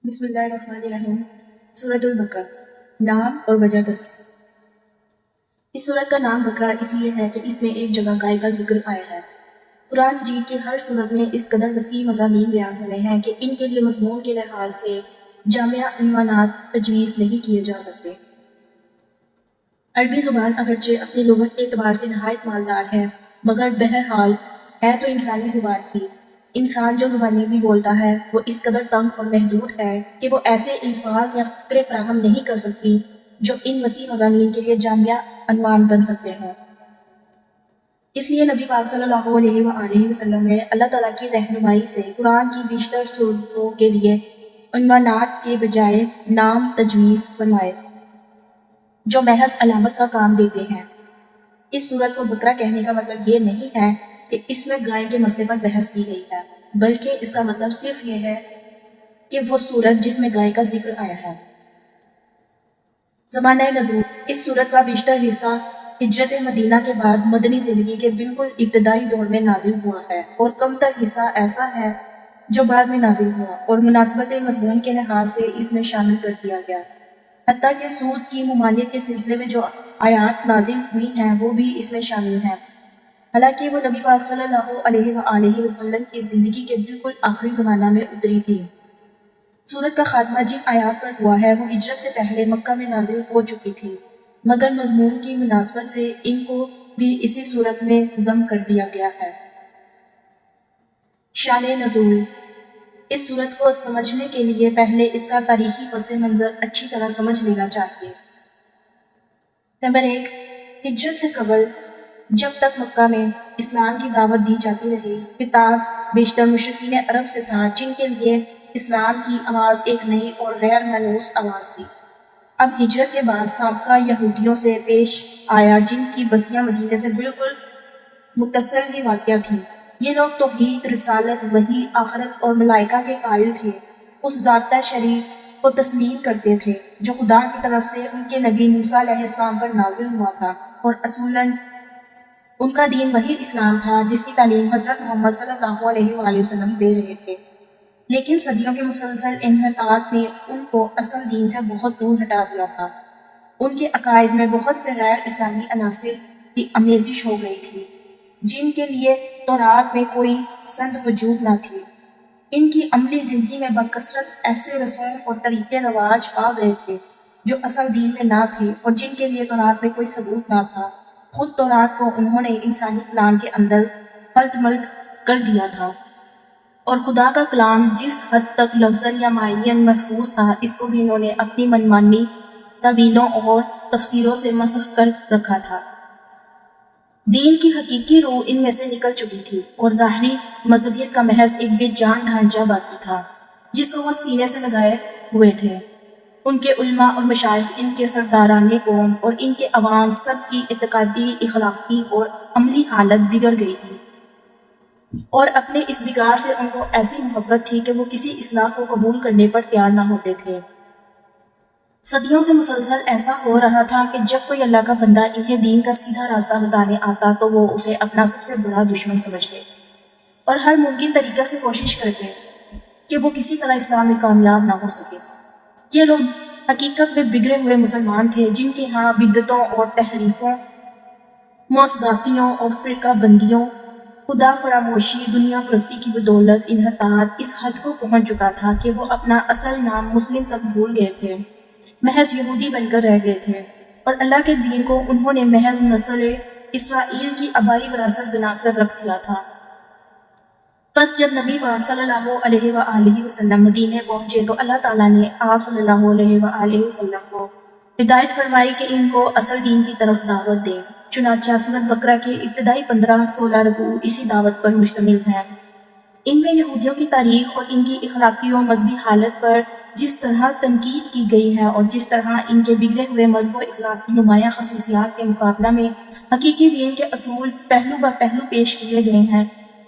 بسم اللہ الرحمن الرحیم۔ سورۃ البقرہ۔ نام اور وجہ تصریح۔ اس سورت کا نام بقرہ اس لیے ہے کہ اس میں ایک جگہ گائے کا ذکر آیا ہے۔ قرآن مجید کی ہر سورت میں اس قدر وسیع مضامین بیان ہوئے ہیں کہ ان کے لیے مضمون کے لحاظ سے جامع عنوانات تجویز نہیں کیے جا سکتے۔ عربی زبان اگرچہ اپنی لغت کے اعتبار سے نہایت مالدار ہے، مگر بہرحال ہے تو انسانی زبان ہی۔ انسان جو زبانیں بھی بولتا ہے وہ اس قدر تنگ اور محدود ہے کہ وہ ایسے الفاظ یا فقرے فراہم نہیں کر سکتی جو ان وسیع مضامین کے لیے جامع عنوان بن سکتے ہیں۔ اس لیے نبی پاک صلی اللہ علیہ وآلہ وسلم نے اللہ تعالیٰ کی رہنمائی سے قرآن کی بیشتر سورتوں کے لیے عنوانات کے بجائے نام تجویز فرمائے جو محض علامت کا کام دیتے ہیں۔ اس سورت کو بقرہ کہنے کا مطلب یہ نہیں ہے کہ اس میں گائے کے مسئلے پر بحث کی گئی ہے، بلکہ اس کا مطلب صرف یہ ہے کہ وہ سورت جس میں گائے کا ذکر آیا ہے۔ زمانہ نزول۔ اس سورت کا بیشتر حصہ ہجرت مدینہ کے بعد مدنی زندگی کے بالکل ابتدائی دور میں نازل ہوا ہے، اور کم تر حصہ ایسا ہے جو بعد میں نازل ہوا اور مناسبت مضمون کے لحاظ سے اس میں شامل کر دیا گیا، حتیٰ کہ سود کی ممانعت کے سلسلے میں جو آیات نازل ہوئی ہیں وہ بھی اس میں شامل ہیں، حالانکہ وہ نبی پاک صلی اللہ علیہ وآلہ وسلم کی زندگی کے بالکل آخری زمانہ میں اتری تھی۔ سورت کا خاتمہ جن آیات پر ہوا ہے وہ ہجرت سے پہلے مکہ میں نازل ہو چکی تھی، مگر مضمون کی مناسبت سے ان کو بھی اسی سورت میں ضم کر دیا گیا ہے۔ شان نزول۔ اس سورت کو سمجھنے کے لیے پہلے اس کا تاریخی پس منظر اچھی طرح سمجھ لینا چاہیے۔ نمبر 1، ہجرت سے قبل جب تک مکہ میں اسلام کی دعوت دی جاتی رہی، خطاب بیشتر مشرکین عرب سے تھا جن کے لیے اسلام کی آواز ایک نئی اور غیر مانوس آواز تھی۔ اب ہجرت کے بعد سابقہ یہودیوں سے پیش آیا جن کی بستیاں مدینے سے بالکل متصل ہی واقع تھیں۔ یہ لوگ توحید، رسالت، وحی، آخرت اور ملائکہ کے قائل تھے، اس ضابطہ شریع کو تسلیم کرتے تھے جو خدا کی طرف سے ان کے نبی موسیٰ علیہ السلام پر نازل ہوا تھا، اور اصولاً ان کا دین وہی اسلام تھا جس کی تعلیم حضرت محمد صلی اللہ علیہ وآلہ وسلم دے رہے تھے۔ لیکن صدیوں کے مسلسل انحطاط نے ان کو اصل دین سے بہت دور ہٹا دیا تھا۔ ان کے عقائد میں بہت سے غیر اسلامی عناصر کی آمیزش ہو گئی تھی جن کے لیے تورات میں کوئی سند وجود نہ تھی۔ ان کی عملی زندگی میں بکثرت ایسے رسوم اور طریقے رواج پا گئے تھے جو اصل دین میں نہ تھے اور جن کے لیے تورات میں کوئی ثبوت نہ تھا۔ خود تورات کو انہوں نے انسانی کلام کے اندر خلط ملط کر دیا تھا، اور خدا کا کلام جس حد تک لفظاً یا معنیاً محفوظ تھا اس کو بھی انہوں نے اپنی منمانی تعویلوں اور تفسیروں سے مسخ کر رکھا تھا۔ دین کی حقیقی روح ان میں سے نکل چکی تھی اور ظاہری مذہبیت کا محض ایک بے جان ڈھانچہ باقی تھا جس کو وہ سینے سے لگائے ہوئے تھے۔ ان کے علماء اور مشائخ، ان کے سرداران قوم اور ان کے عوام سب کی اعتقادی، اخلاقی اور عملی حالت بگڑ گئی تھی، اور اپنے اس بگاڑ سے ان کو ایسی محبت تھی کہ وہ کسی اصلاح کو قبول کرنے پر تیار نہ ہوتے تھے۔ صدیوں سے مسلسل ایسا ہو رہا تھا کہ جب کوئی اللہ کا بندہ انہیں دین کا سیدھا راستہ بتانے آتا تو وہ اسے اپنا سب سے بڑا دشمن سمجھتے اور ہر ممکن طریقہ سے کوشش کرتے کہ وہ کسی طرح اسلام میں کامیاب نہ ہو سکے۔ یہ لوگ حقیقت میں بگڑے ہوئے مسلمان تھے جن کے ہاں بدعتوں اور تحریفوں، موثقافیوں اور فرقہ بندیوں، خدا فراموشی، دنیا پرستی کی بدولت انحطاط اس حد کو پہنچ چکا تھا کہ وہ اپنا اصل نام مسلم تک بھول گئے تھے، محض یہودی بن کر رہ گئے تھے، اور اللہ کے دین کو انہوں نے محض نسل اسرائیل کی آبائی وراثت بنا کر رکھ دیا تھا۔ بس جب نبی پاک صلی اللہ علیہ وآلہ وسلم مدینے پہنچے تو اللہ تعالیٰ نے آپ صلی اللہ علیہ وآلہ وسلم کو ہدایت فرمائی کہ ان کو اصل دین کی طرف دعوت دیں۔ چنانچہ سورۃ بقرہ کے ابتدائی 15-16 رکوع اسی دعوت پر مشتمل ہیں۔ ان میں یہودیوں کی تاریخ اور ان کی اخلاقی و مذہبی حالت پر جس طرح تنقید کی گئی ہے اور جس طرح ان کے بگڑے ہوئے مذہب و اخلاق کی نمایاں خصوصیات کے مقابلہ میں حقیقی دین کے اصول پہلو بہ پہلو پیش کیے گئے ہیں،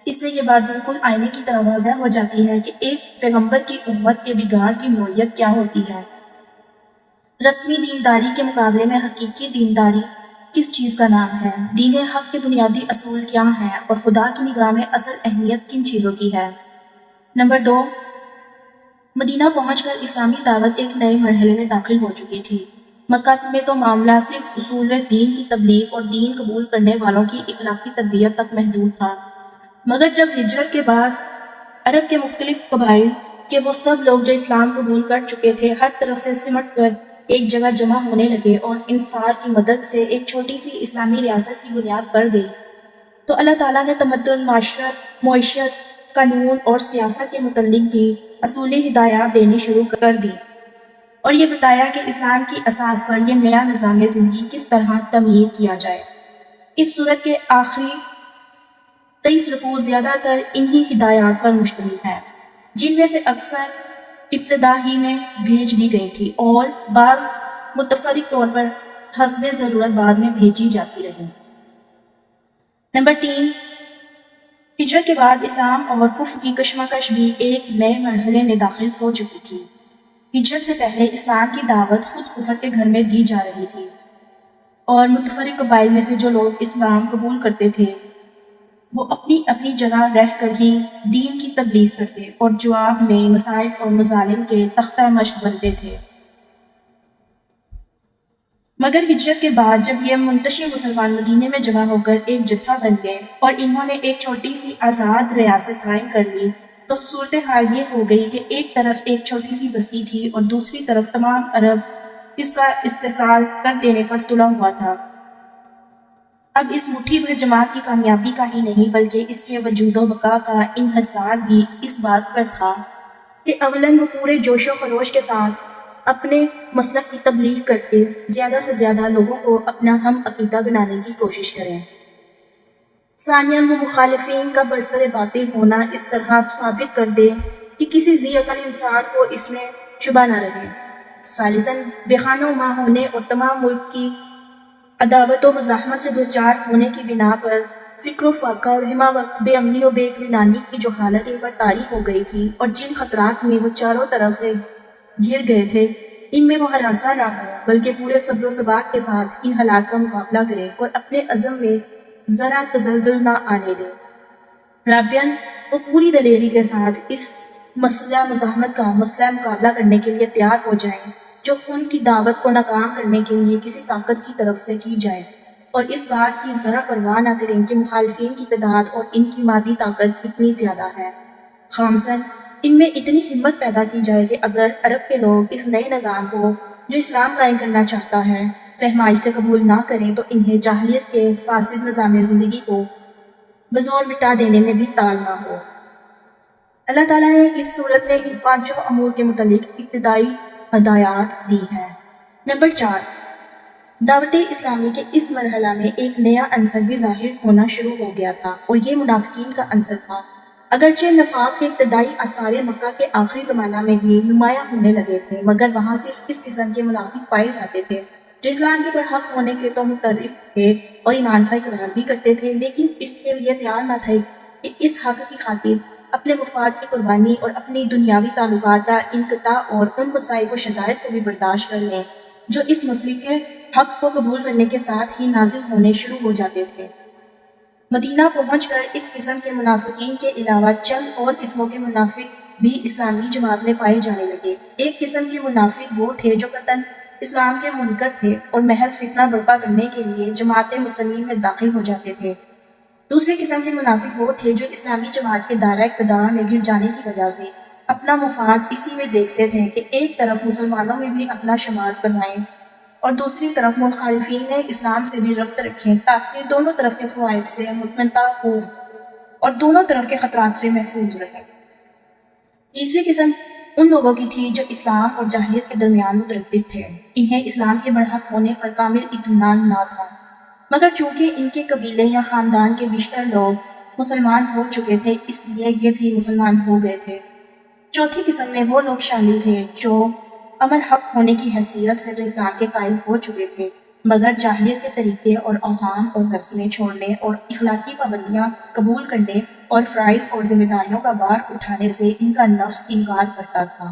اس سے یہ بات بالکل آئینے کی طرح واضح ہو جاتی ہے کہ ایک پیغمبر کی امت کے بگاڑ کی نوعیت کیا ہوتی ہے۔ رسمی دینداری کے مقابلے میں حقیقی دینداری کس چیز کا نام ہے؟ دین حق کے بنیادی اصول کیا ہیں اور خدا کی نگاہ میں اصل اہمیت کن چیزوں کی ہے؟ نمبر 2، مدینہ پہنچ کر اسلامی دعوت ایک نئے مرحلے میں داخل ہو چکی تھی۔ مکہ میں تو معاملہ صرف اصول دین کی تبلیغ اور دین قبول کرنے والوں کی اخلاقی تربیت تک محدود تھا، مگر جب ہجرت کے بعد عرب کے مختلف قبائل کے وہ سب لوگ جو اسلام قبول کر چکے تھے ہر طرف سے سمٹ کر ایک جگہ جمع ہونے لگے اور انصار کی مدد سے ایک چھوٹی سی اسلامی ریاست کی بنیاد پڑ گئی، تو اللہ تعالیٰ نے تمدن، معیشت، قانون اور سیاست کے متعلق بھی اصولی ہدایات دینی شروع کر دی اور یہ بتایا کہ اسلام کی اساس پر یہ نیا نظام زندگی کس طرح تعمیر کیا جائے۔ اس صورت کے آخری 23 رکوع زیادہ تر انہی ہدایات پر مشتمل ہیں، جن میں سے اکثر ابتدا ہی میں بھیج دی گئی تھی اور بعض متفرق طور پر حسب ضرورت بعد میں بھیجی جاتی رہی۔ نمبر 3، ہجرت کے بعد اسلام اور کفر کی کشمکش بھی ایک نئے مرحلے میں داخل ہو چکی تھی۔ ہجرت سے پہلے اسلام کی دعوت خود کفر کے گھر میں دی جا رہی تھی اور متفرق قبائل میں سے جو لوگ اسلام قبول کرتے تھے وہ اپنی اپنی جگہ رہ کر ہی دین کی تبلیغ کرتے اور جواب میں مصائب اور مظالم کے تختہ مشق بنتے تھے۔ مگر ہجرت کے بعد جب یہ منتشر مسلمان مدینے میں جمع ہو کر ایک جتھا بن گئے اور انہوں نے ایک چھوٹی سی آزاد ریاست قائم کر لی، تو صورتحال یہ ہو گئی کہ ایک طرف ایک چھوٹی سی بستی تھی اور دوسری طرف تمام عرب اس کا استحصال کر دینے پر تلا ہوا تھا۔ اب اس مٹھی بھر جماعت کی کامیابی کا ہی نہیں بلکہ اس کے وجود و بقا کا انحصار بھی اس بات پر تھا کہ اولاً وہ پورے جوش و خروش کے ساتھ اپنے مسلک کی تبلیغ کر کے زیادہ سے زیادہ لوگوں کو اپنا ہم عقیدہ بنانے کی کوشش کریں، ثانیاً وہ مخالفین کا برسر باطل ہونا اس طرح ثابت کر دے کہ کسی ذی عقل انسان کو اس میں شبہ نہ رہے، ثالثاً بے خانہ و ماں ہونے اور تمام ملک کی عداوت و مزاحمت سے دوچار ہونے کی بنا پر فکر و فاقہ اور ہمہ وقت بے امنی و بے اطمینانی کی جو حالت ان پر طاری ہو گئی تھی اور جن خطرات میں وہ چاروں طرف سے گھر گئے تھے، ان میں وہ ہراساں نہ ہو بلکہ پورے صبر و ثبات کے ساتھ ان حالات کا مقابلہ کرے اور اپنے عزم میں ذرا تزلزل نہ آنے دے۔ رابعاً وہ پوری دلیری کے ساتھ اس مسئلہ مزاحمت کا مسئلہ مقابلہ کرنے کے لیے تیار ہو جائیں جو ان کی دعوت کو ناکام کرنے کے لیے کسی طاقت کی طرف سے کی جائے، اور اس بات کی ذرا پرواہ نہ کریں کہ مخالفین کی تعداد اور ان کی مادی طاقت کتنی زیادہ ہے۔ خامساً ان میں اتنی ہمت پیدا کی جائے کہ اگر عرب کے لوگ اس نئے نظام کو جو اسلام قائم کرنا چاہتا ہے فہمائی سے قبول نہ کریں تو انہیں جاہلیت کے فاسد نظام زندگی کو بزور مٹا دینے میں بھی ٹال نہ ہو۔ اللہ تعالیٰ نے اس صورت میں ان 5 امور کے متعلق ابتدائی ہدایات دی ہیں۔ نمبر 4، دعوت اسلامی کے اس مرحلہ میں ایک نیا عنصر بھی ظاہر ہونا شروع ہو گیا تھا اور یہ منافقین کا عنصر تھا۔ اگرچہ نفاق کے ابتدائی آثار مکہ کے آخری زمانہ میں بھی نمایاں ہونے لگے تھے، مگر وہاں صرف اس قسم کے منافق پائے جاتے تھے جو اسلام کے برحق ہونے کے تو معترف تھے اور ایمان کا اقرار بھی کرتے تھے، لیکن اس کے لیے تیار نہ تھے کہ اس حق کی خاطر اپنے مفاد کی قربانی اور اپنی دنیاوی تعلقات کا انقطاع اور ان مصائب و شدائد کو بھی برداشت کر لیں جو اس مسئلے کے حق کو قبول کرنے کے ساتھ ہی نازل ہونے شروع ہو جاتے تھے۔ مدینہ پہنچ کر اس قسم کے منافقین کے علاوہ چند اور قسموں کے منافق بھی اسلامی جماعت میں پائے جانے لگے۔ ایک قسم کے منافق وہ تھے جو قطعاً اسلام کے منکر تھے اور محض فتنہ برپا کرنے کے لیے جماعت مسلمین میں داخل ہو جاتے تھے۔ دوسری قسم کے منافق وہ تھے جو اسلامی جماعت کے دائرہ اقتدار میں گر جانے کی وجہ سے اپنا مفاد اسی میں دیکھتے تھے کہ ایک طرف مسلمانوں میں بھی اپنا شمار کروائیں اور دوسری طرف مخالفین اسلام سے بھی ربط رکھیں تاکہ دونوں طرف کے فوائد سے مطمئنتا ہو اور دونوں طرف کے خطرات سے محفوظ رہیں۔ تیسری قسم ان لوگوں کی تھی جو اسلام اور جاہلیت کے درمیان متردد تھے۔ انہیں اسلام کے برحق ہونے پر کامل اطمینان نہ تھا، مگر چونکہ ان کے قبیلے یا خاندان کے بیشتر لوگ مسلمان ہو چکے تھے اس لیے یہ بھی مسلمان ہو گئے تھے۔ چوتھی قسم میں وہ لوگ شامل تھے جو امن حق ہونے کی حیثیت سے تو اسلام کے قائل ہو چکے تھے، مگر جاہلیت کے طریقے اور اوہام اور رسمیں چھوڑنے اور اخلاقی پابندیاں قبول کرنے اور فرائض اور ذمہ داریوں کا بار اٹھانے سے ان کا نفس انکار کرتا تھا۔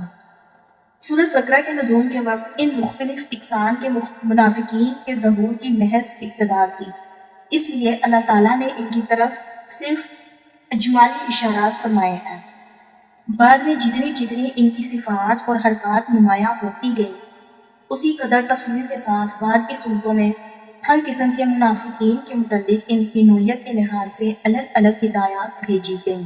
سورۃ بقرہ کے نزول کے وقت ان مختلف اقسام کے منافقین کے ظہور کی محض ابتدا تھی، اس لیے اللہ تعالیٰ نے ان کی طرف صرف اجمالی اشارات فرمائے ہیں۔ بعد میں جتنی جتنی ان کی صفات اور حرکات نمایاں ہوتی گئی، اسی قدر تفصیل کے ساتھ بعد کی صورتوں میں ہر قسم کے منافقین کے متعلق ان کی نوعیت کے لحاظ سے الگ الگ ہدایات بھیجی گئیں۔